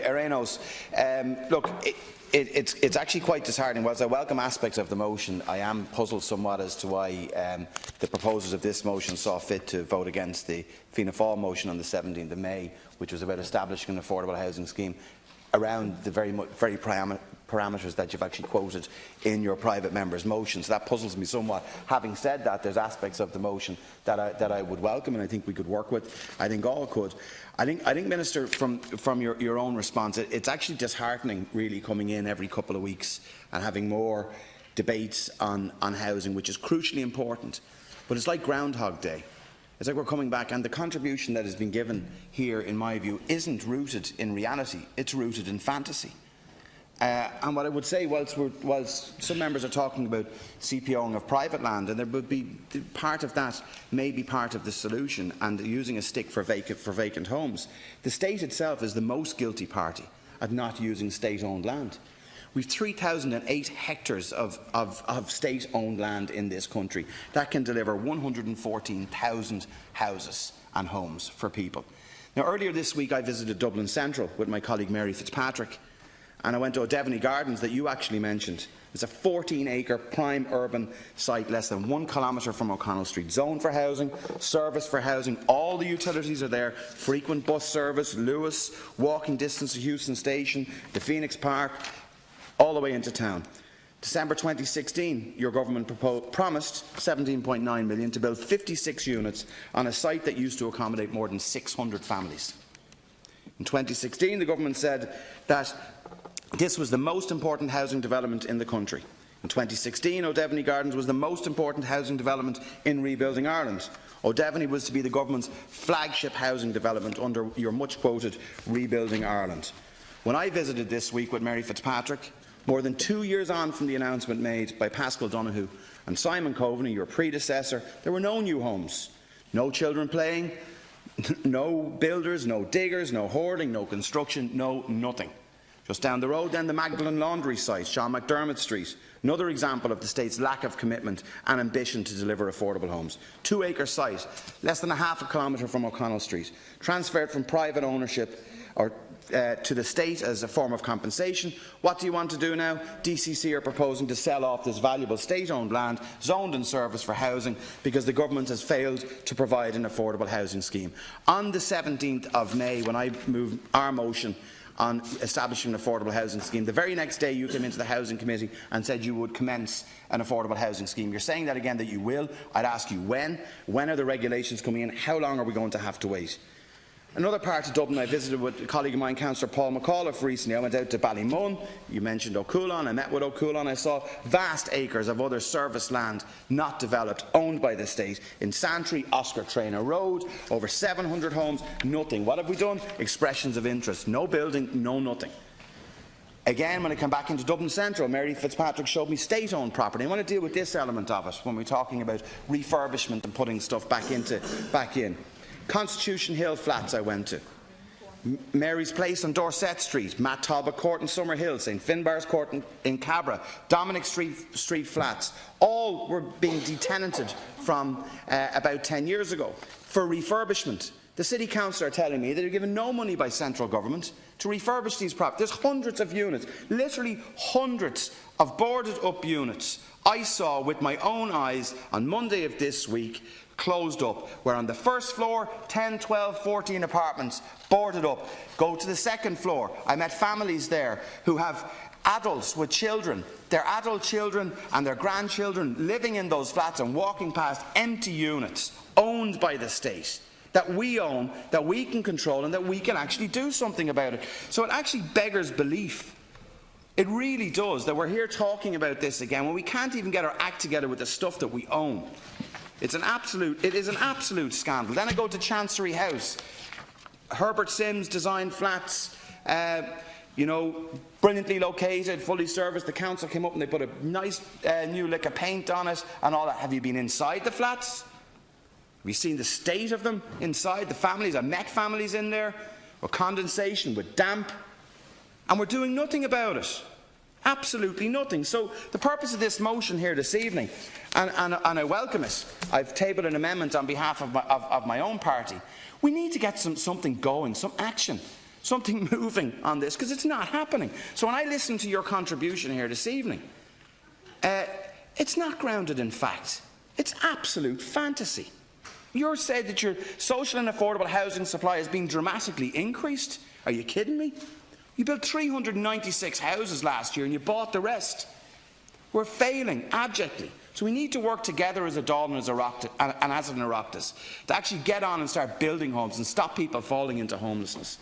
Arenos, look, it's actually quite disheartening. Whilst I welcome aspects of the motion, I am puzzled somewhat as to why the proposers of this motion saw fit to vote against the Fianna Fáil motion on the 17th of May, which was about establishing an affordable housing scheme around the very parameters that you've actually quoted in your private member's motion. So that puzzles me somewhat. Having said that, there's aspects of the motion that I would welcome, and I think we could work with. I think all could. I think Minister, from your own response, it's actually disheartening, really, coming in every couple of weeks and having more debates on housing, which is crucially important. But it's like Groundhog Day. It's like we're coming back, and the contribution that has been given here, in my view, isn't rooted in reality. It's rooted in fantasy. And what I would say, whilst some members are talking about CPOing of private land, and there would be part of that may be part of the solution, and using a stick for vacant homes, the state itself is the most guilty party at not using state-owned land. We've 3,008 hectares of state-owned land in this country that can deliver 114,000 houses and homes for people. Now, earlier this week, I visited Dublin Central with my colleague Mary Fitzpatrick, and I went to O'Devany Gardens that you actually mentioned. It's a 14-acre prime urban site less than 1 kilometre from O'Connell Street, zoned for housing, service for housing. All the utilities are there: frequent bus service, Lewis, walking distance to Houston Station, the Phoenix Park, all the way into town. December 2016, your government promised £17.9 million to build 56 units on a site that used to accommodate more than 600 families. In 2016, the government said that this was the most important housing development in the country. In 2016, O'Devany Gardens was the most important housing development in rebuilding Ireland. O'Devany was to be the government's flagship housing development under your much-quoted Rebuilding Ireland. When I visited this week with Mary Fitzpatrick, more than 2 years on from the announcement made by Paschal Donohoe and Simon Coveney, your predecessor, there were no new homes, no children playing, no builders, no diggers, no hoarding, no construction, no nothing. Just down the road then, the Magdalen Laundry site, Sean McDermott Street, another example of the state's lack of commitment and ambition to deliver affordable homes. 2-acre site, less than half a kilometre from O'Connell Street, transferred from private ownership to the state as a form of compensation. What do you want to do now? DCC are proposing to sell off this valuable state-owned land, zoned in service for housing, because the government has failed to provide an affordable housing scheme. On the 17th of May, when I moved our motion on establishing an affordable housing scheme, the very next day you came into the Housing Committee and said you would commence an affordable housing scheme. You're saying that again, that you will. I'd ask you when. When are the regulations coming in? How long are we going to have to wait? Another part of Dublin I visited with a colleague of mine, Councillor Paul McAuliffe, recently. I went out to Ballymun. You mentioned O'Coolon. I met with O'Coolon. I saw vast acres of other service land not developed, owned by the state. In Santry, Oscar Traynor Road, over 700 homes, nothing. What have we done? Expressions of interest. No building, no nothing. Again, when I come back into Dublin Central, Mary Fitzpatrick showed me state-owned property. I want to deal with this element of it when we're talking about refurbishment and putting stuff back in. Constitution Hill Flats I went to, Mary's Place on Dorset Street, Matt Talbot Court in Summerhill, St Finbarr's Court in Cabra, Dominic Street Flats, all were being detenanted from about 10 years ago for refurbishment. The City Council are telling me that they're given no money by central government to refurbish these properties. There's hundreds of units, literally hundreds of boarded up units I saw with my own eyes on Monday of this week, closed up, where on the first floor 10, 12, 14 apartments boarded up. Go to the second floor, I met families there who have adults with children, their adult children and their grandchildren living in those flats and walking past empty units owned by the state, that we own, that we can control and that we can actually do something about it. So it actually beggars belief. It really does, that we're here talking about this again when we can't even get our act together with the stuff that we own. It is an absolute scandal. Then I go to Chancery House. Herbert Sims designed flats, brilliantly located, fully serviced. The council came up and they put a nice new lick of paint on it and all that. Have you been inside the flats? Have you seen the state of them inside? The families, I met families in there with condensation, with damp, and we're doing nothing about it. Absolutely nothing. So the purpose of this motion here this evening, and I welcome it, I've tabled an amendment on behalf of my own party. We need to get something going, some action. something moving on this, because it's not happening. So when I listen to your contribution here this evening, it's not grounded in fact. It's absolute fantasy. You're saying that your social and affordable housing supply has been dramatically increased. Are you kidding me? You built 396 houses last year and you bought the rest. We're failing abjectly. So we need to work together as a Dáil and as an Oireachtas to actually get on and start building homes and stop people falling into homelessness.